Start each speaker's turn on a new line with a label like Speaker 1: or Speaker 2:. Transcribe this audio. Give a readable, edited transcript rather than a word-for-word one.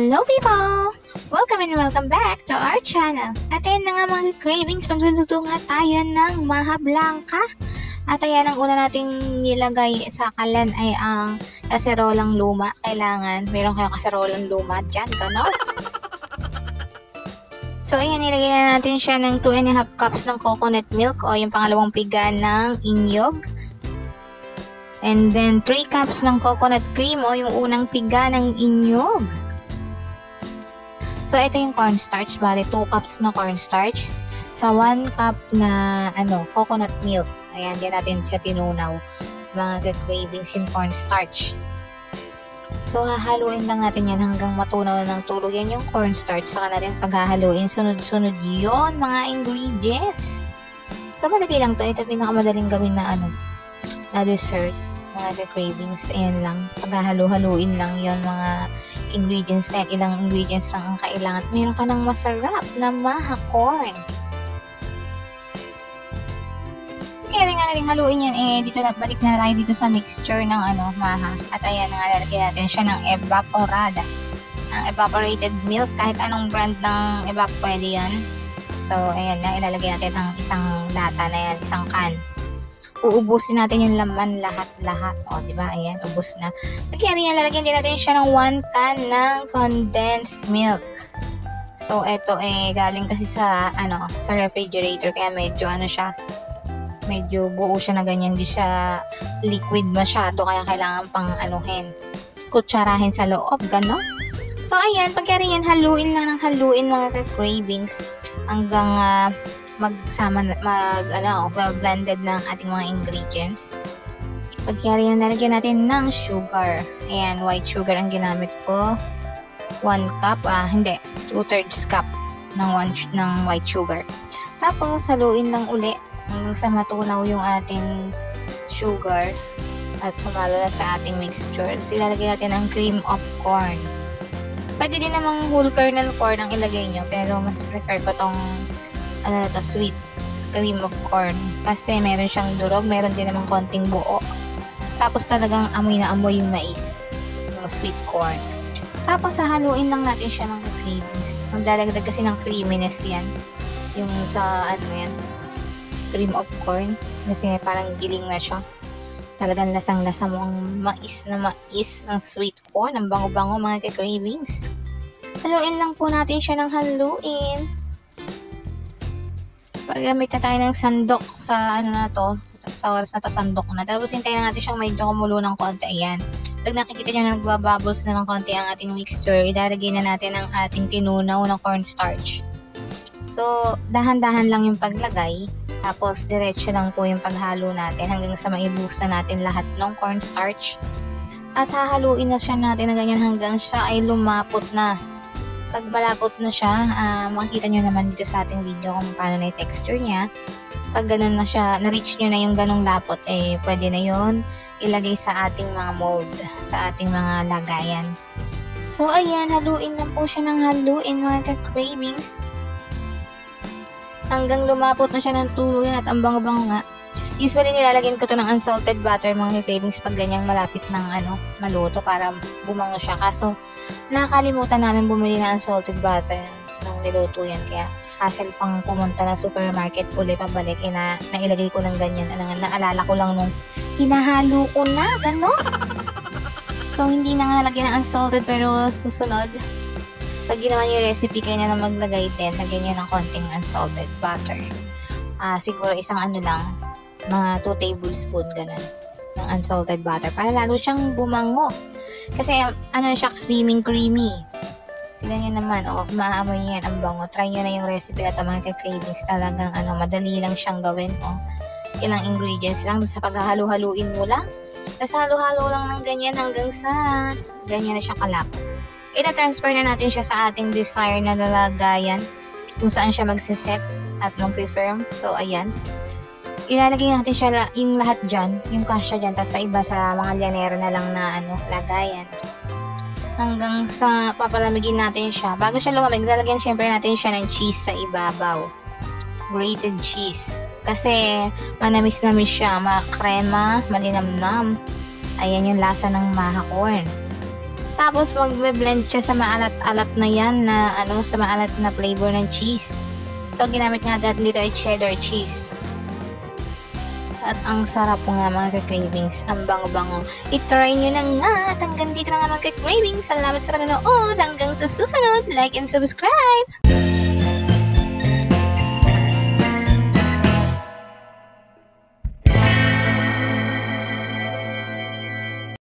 Speaker 1: Hello people! Welcome and welcome back to our channel. At ayan na nga mga cravings, magluluto nga tayo ng maha blanca. At ayan, ang una nating nilagay sa kalan ay ang kaserolang luma. Kailangan, meron kayong kaserolang luma dyan, gano'n? So ayan, nilagay na natin siya ng 2.5 cups ng coconut milk o yung pangalawang piga ng inyog. And then 3 cups ng coconut cream o yung unang piga ng inyog. So, ito yung cornstarch. Bale, 2 cups na cornstarch sa 1 cup na coconut milk. Ayan, din natin siya tinunaw. Mga cravings yung cornstarch. So, hahaluin lang natin yan hanggang matunaw ng tuluyan yung cornstarch. Saka natin paghahaluin. Sunod-sunod yon mga ingredients. So, madali lang to. Ito pinakamadaling gawin na na dessert. Mga cravings. Ayan lang. Paghahalu-haluin lang yon mga ingredients na yan. Ilang ingredients lang ang kailangan. At meron ka ng masarap na maha corn. Kaya nga natin haluin yan dito na, balik na tayo dito sa mixture ng maha. At ayan nga, lalagyan natin siya ng evaporada. Ang evaporated milk, kahit anong brand ng evap pwede yan. So ayan na, ilalagay natin ang isang lata na yan, isang can. Uubusin natin yung laman lahat-lahat. O, diba? Ayan, ubus na. Kaya rin, lalagyan din natin siya ng 1 can ng condensed milk. So, eto galing kasi sa refrigerator. Kaya medyo siya, medyo buo siya na ganyan. Hindi siya liquid masyado. Kaya kailangan pang kutsarahin sa loob. Gano'n? So, ayan, pagkaya rin yan, haluin lang ng haluin mga cravings hanggang well blended ng ating mga ingredients. Pagkari na nalagyan natin ng sugar. Ayan, white sugar ang ginamit ko. 1 cup, 2/3 cup ng white sugar. Tapos, haluin lang uli hanggang sa matunaw yung ating sugar at sumalo na sa ating mixture. So, ilalagay natin ang cream of corn. Pwede din namang whole kernel corn ang ilagay nyo, pero mas prefer ko tong sweet cream of corn kasi meron siyang durog, meron din namang konting buo, tapos talagang amoy na amoy yung mais, yung sweet corn. Tapos hahaluin lang natin siya ng cravings. Magdadagdag kasi ng creaminess yan yung sa cream of corn kasi parang giling na siya, talagang lasang-lasa mo ang mais na mais ng sweet corn. Ang bango-bango mga cravings. Haluin lang po natin siya ng haluin. Paggamit na tayo ng sandok sa sa oras na to, sandok na. Tapos hintayin natin siyang medyo kumulo ng konti. Ayan. Pag nakikita nyo na nagbabubbles na ng konti ang ating mixture, ilalagay na natin ang ating tinunaw na cornstarch. So, dahan-dahan lang yung paglagay. Tapos, diretso lang po yung paghalo natin hanggang sa maibus na natin lahat ng cornstarch. At hahaluin na siya natin na ganyan hanggang siya ay lumapot na. Pag malapot na siya, makikita nyo naman dito sa ating video kung paano na yung texture niya. Pag ganun na siya, na-reach nyo na yung ganung lapot, pwede na yon ilagay sa ating mga mold, sa ating mga lagayan. So, ayan, haluin lang po siya ng haluin mga cravings. Hanggang lumapot na siya ng tuluyan at ang bango-bango nga. Usually, nilalagyan ko to ng unsalted butter mga cravings pag ganyang malapit ng maluto para bumango siya. Kaso, nakakalimutan namin bumili ng unsalted butter nung niluto yan. Kaya, hassle pang pumunta na supermarket uli pabalik. Nailagay ko ng ganyan. Naalala ko lang nung hinahalo ko na. Gano'n? So, hindi na nga nalagyan ng unsalted pero susunod, pag ginawa niyo yung recipe, kayo na maglagay din na ganyan ng konting unsalted butter. Siguro isang lang, mga 2 tablespoon ganun ng unsalted butter para lalo siyang bumango. Kasi siya creamy. Tignan nyo naman, maamoy niyo yan, ang bango. Try nyo na yung recipe na ito mga cravings. Talagang madali lang siyang gawin. Ilang ingredients lang, sa paghahalo-haluin mo lang. Tapos halo-halo lang ng ganyan hanggang sa ganyan na siya kalap. Ina-transfer na natin siya sa ating desired na lalagayan kung saan siya magsiset at mag-firm. So ayan, ilalagay natin siya yung lahat dyan, yung kasya dyan, tapos sa iba sa mga llanero na lang na lagayan. Hanggang sa papalamigin natin siya. Bago siya lumamig, lalagyan syempre natin siya ng cheese sa ibabaw. Grated cheese. Kasi manamis-namis siya, makrema, malinamnam. Ayan yung lasa ng maha corn. Tapos magbe-blend siya sa maalat-alat na yan na sa maalat na flavor ng cheese. So ginamit nga natin dito ay cheddar cheese. At ang sarap po nga mga ka-cravings. Ang bango-bango. I-try nyo na nga. At hanggang dito na nga mga ka-cravings. Salamat sa panonood. Hanggang sa susunod. Like and subscribe!